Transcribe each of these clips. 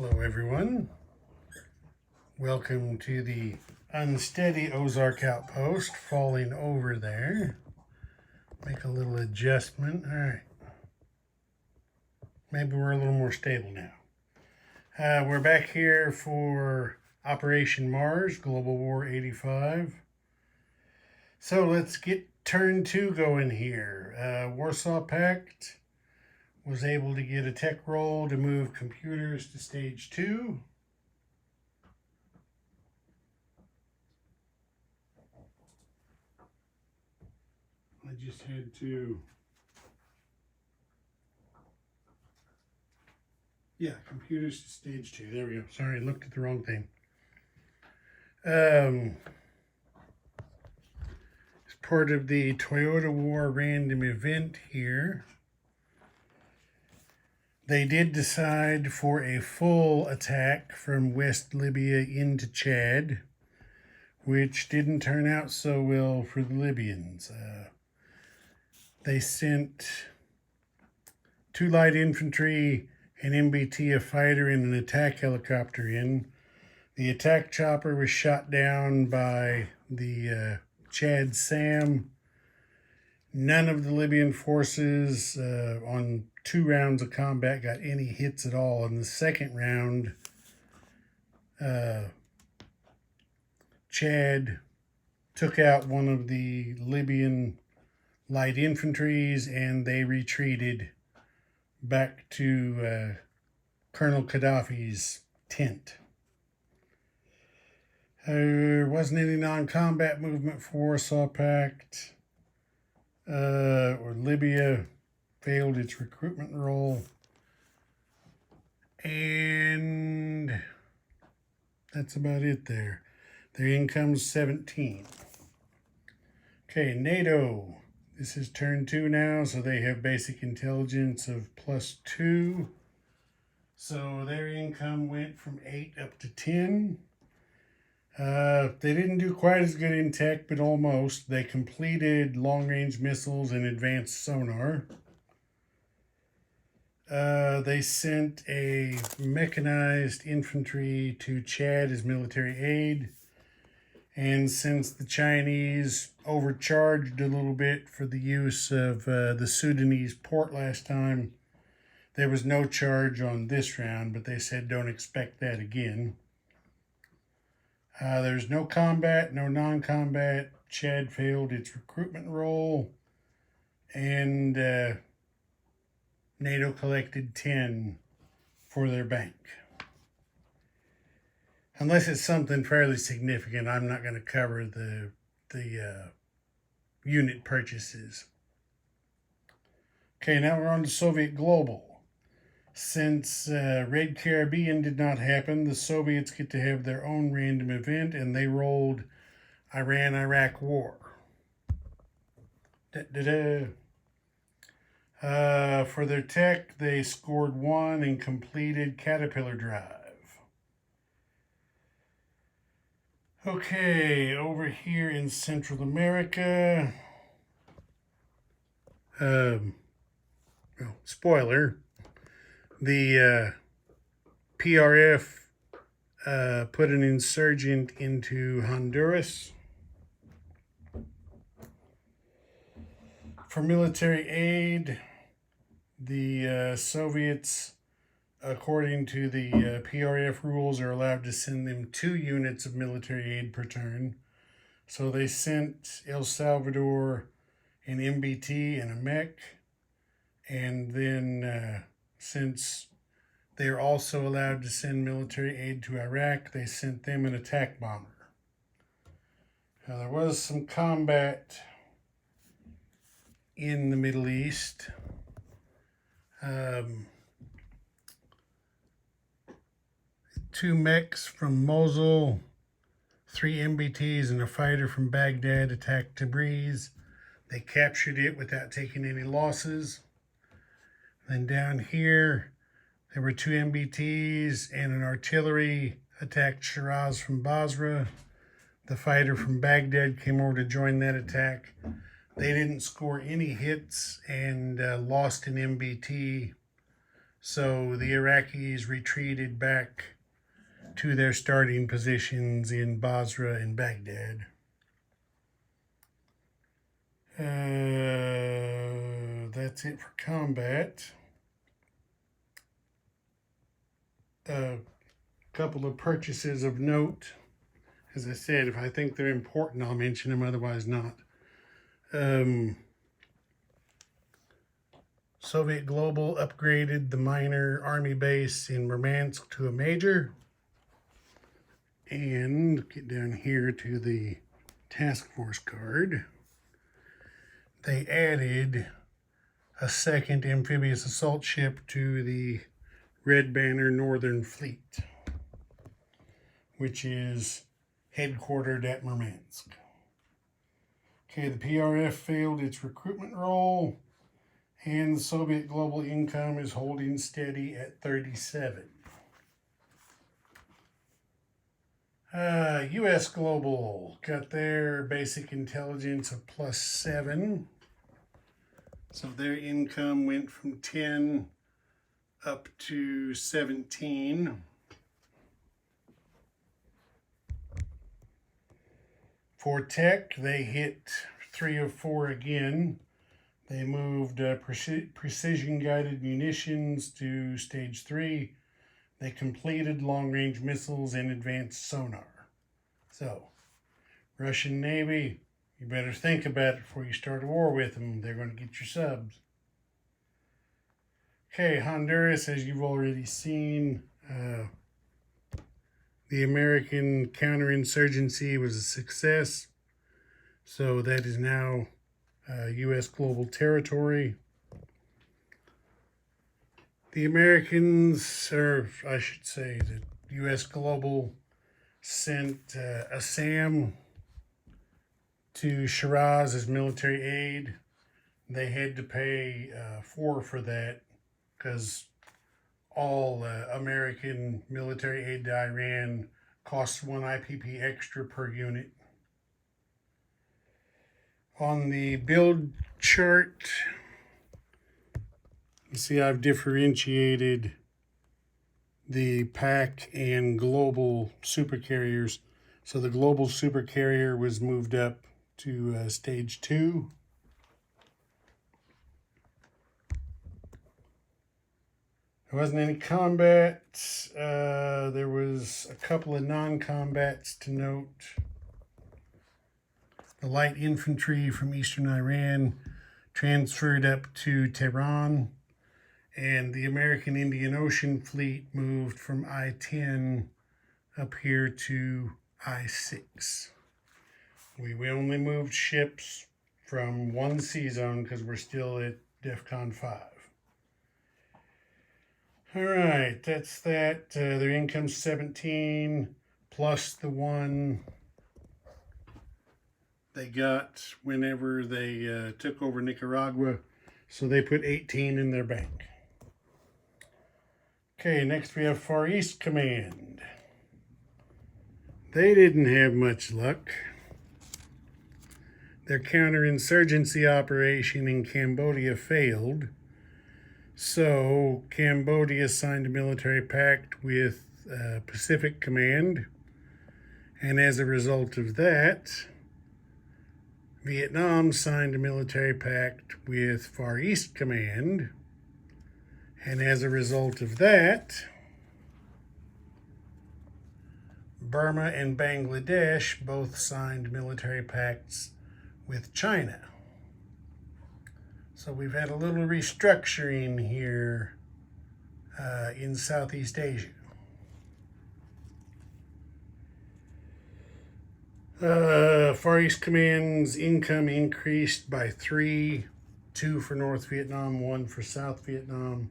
Hello everyone, welcome to the unsteady Ozark outpost, falling over there. Make a little adjustment. Alright, maybe we're a little more stable now. We're back here for Operation Mars, Global War 85. So let's get turn 2 going here. Warsaw Pact was able to get a tech roll to move computers to stage 2. I just had to, computers to stage 2. There we go. Sorry, I looked at the wrong thing. As part of the Toyota War random event here, they did decide for a full attack from West Libya into Chad, which didn't turn out so well for the Libyans. They sent 2 light infantry, an MBT, a fighter, and an attack helicopter in. The attack chopper was shot down by the Chad SAM. None of the Libyan forces on 2 rounds of combat got any hits at all. In the second round, Chad took out one of the Libyan light infantries and they retreated back to Colonel Gaddafi's tent. There wasn't any non-combat movement for Warsaw Pact. Or Libya failed its recruitment role. And that's about it there. Their income's 17. Okay, NATO. This is turn 2 now, so they have basic intelligence of +2. So their income went from 8 up to 10. They didn't do quite as good in tech, but almost. They completed long-range missiles and advanced sonar. They sent a mechanized infantry to Chad as military aid. And since the Chinese overcharged a little bit for the use of the Sudanese port last time, there was no charge on this round, but they said don't expect that again. There's no combat, no non-combat. Chad failed its recruitment role, and NATO collected 10 for their bank. Unless it's something fairly significant, I'm not going to cover the unit purchases. Okay, now we're on to Soviet Global. Since Red Caribbean did not happen, the Soviets get to have their own random event, and they rolled Iran-Iraq War. For their tech, they scored 1 and completed Caterpillar Drive. Okay, over here in Central America, spoiler, the PRF put an insurgent into Honduras. For military aid, the Soviets, according to the PRF rules, are allowed to send them 2 units of military aid per turn. So they sent El Salvador an MBT and a mech. And then since they're also allowed to send military aid to Iraq, they sent them an attack bomber. Now, there was some combat in the Middle East. 2 mechs from Mosul, 3 MBTs and a fighter from Baghdad attacked Tabriz. They captured it without taking any losses. Then down here, there were 2 MBTs and an artillery attacked Shiraz from Basra. The fighter from Baghdad came over to join that attack. They didn't score any hits and lost an MBT. So the Iraqis retreated back to their starting positions in Basra and Baghdad. That's it for combat. A couple of purchases of note. As I said, if I think they're important, I'll mention them, otherwise not. Soviet Global upgraded the minor army base in Murmansk to a major. And get down here to the task force card. They added a second amphibious assault ship to the Red Banner Northern Fleet, which is headquartered at Murmansk. Okay, the PRF failed its recruitment role, and the Soviet global income is holding steady at 37. U.S. Global got their basic intelligence of +7. So their income went from 10 up to 17. For tech, they hit 3 of 4 again. They moved precision-guided munitions to stage 3. They completed long-range missiles and advanced sonar. So, Russian Navy, you better think about it before you start a war with them. They're going to get your subs. Okay, Honduras, as you've already seen, the American counterinsurgency was a success. So that is now U.S. global territory. The Americans, or I should say the U.S. global, sent a SAM to Shiraz as military aid. They had to pay 4 for that because all American military aid to Iran costs 1 IPP extra per unit. On the build chart, you see I've differentiated the PAC and global supercarriers. So the global supercarrier was moved up to stage 2. There wasn't any combat. There was a couple of non-combats to note. The light infantry from eastern Iran transferred up to Tehran, and the American Indian Ocean Fleet moved from I-10 up here to I-6. We only moved ships from one sea zone because we're still at DEFCON 5. All right, that's that. Their income's 17 plus the 1 they got whenever they took over Nicaragua. So they put 18 in their bank. Okay, next we have Far East Command. They didn't have much luck. Their counterinsurgency operation in Cambodia failed. So Cambodia signed a military pact with Pacific Command. And as a result of that, Vietnam signed a military pact with Far East Command. And as a result of that, Burma and Bangladesh both signed military pacts with China. So we've had a little restructuring here in Southeast Asia. Far East Command's income increased by 3, 2 for North Vietnam, 1 for South Vietnam.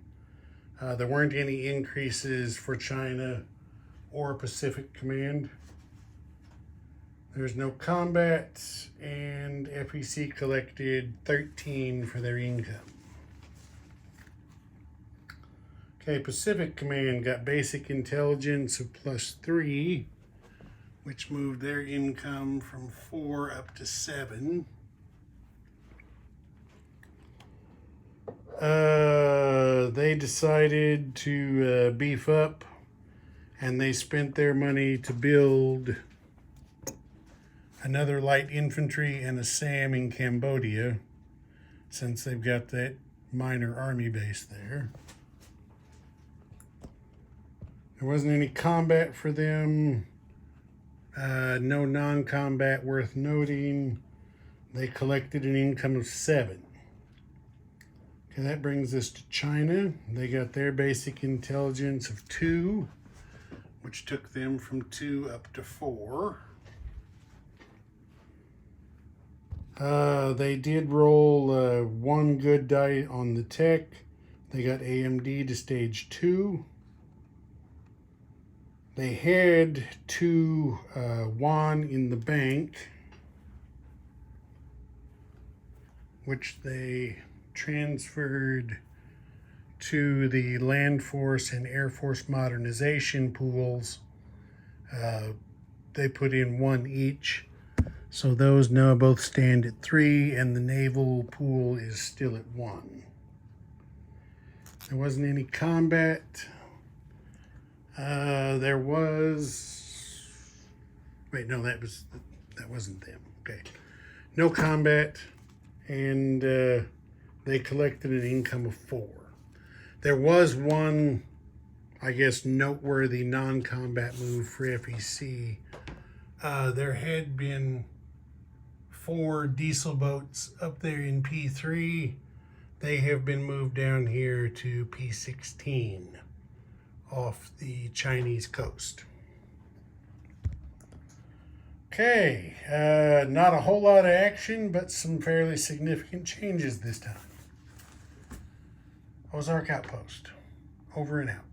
There weren't any increases for China or Pacific Command. There's no combat, and FEC collected 13 for their income. Okay, Pacific Command got basic intelligence of +3, which moved their income from 4 up to 7. they decided to beef up, and they spent their money to build another light infantry and a SAM in Cambodia, since they've got that minor army base there. There wasn't any combat for them. No non-combat worth noting. They collected an income of 7. Okay, that brings us to China. They got their basic intelligence of 2, which took them from 2 up to 4. They did roll 1 good die on the tech. They got AMD to stage 2. They had 2 yuan in the bank, which they transferred to the Land Force and Air Force modernization pools. They put in 1 each. So those now both stand at 3, and the naval pool is still at 1. There wasn't any combat. There was... Wait, no, that wasn't them. Okay. No combat, and they collected an income of 4. There was one, I guess, noteworthy non-combat move for FEC. There had been 4 diesel boats up there in P3. They have been moved down here to P16 off the Chinese coast. Okay, not a whole lot of action, but some fairly significant changes this time. Ozark Outpost, over and out.